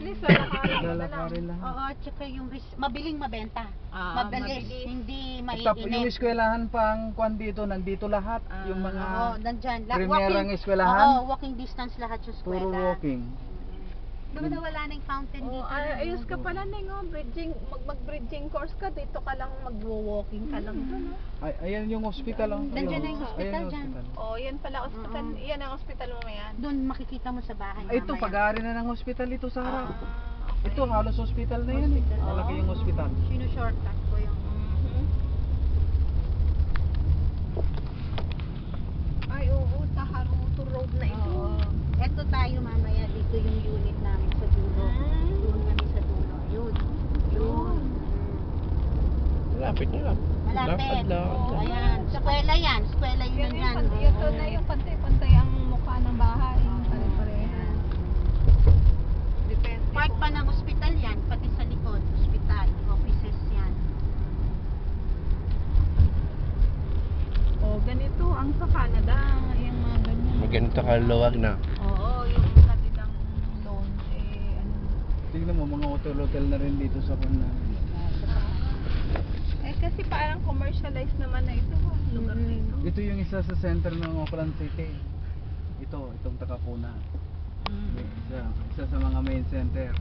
Mabilis, lalakarin mo na lang. Lalakarin lang. Oo, tsaka yung mabiling mabenta. Mabilis, hindi Yung maiinit. eskwelahan pang kwan dito, nandito lahat. Yung mga Oo, nandyan. primerang eskwelahan. Oo, walking distance lahat yung eskwela. Puro walking. Doon na wala na yung fountain dito. Ayos ka pala, Neng, oh. Mag-bridging course ka, dito ka lang mag-walking ka lang doon, oh. Ayan yung hospital. Nandiyan na yung hospital Ayan yung dyan. hospital. Oh, yan pala hospital. Yan ang hospital mo yan. Doon makikita mo sa bahay. Ito, mamaya. pag-aari na ng hospital ito sa harap. Okay. Ito, halos hospital na yan. Hospital. Malaki yung hospital. Sino-shortcut ko yung... Ay, oo, sa Haruto Road na ito. Oo. Ito tayo mamaya, dito yung unit namin sa dulo. Doon kami sa dulo. Yun. Yun. Malapit na lang. Malapit. Lakad. Oo, ayan. Eskwela yan. Eskwela yun yan. Ito na yung pantay-pantay ang mukha ng bahay. Pare-parehan. Depende. Part pa ng hospital yan, pati sa likod, hospital, offices yan. Oh, ganito ang sa Canada. Yung mga ganyan. Ganito kaluwag na. Oo, yung kanilang loan. Ano. Tingnan mo, mga hotel-hotel na rin dito sa kwan namin. Kasi parang commercialized naman na ito. Lugar na ito. Ito yung isa sa center ng Auckland City. Itong Takapuna. Isa sa mga main center.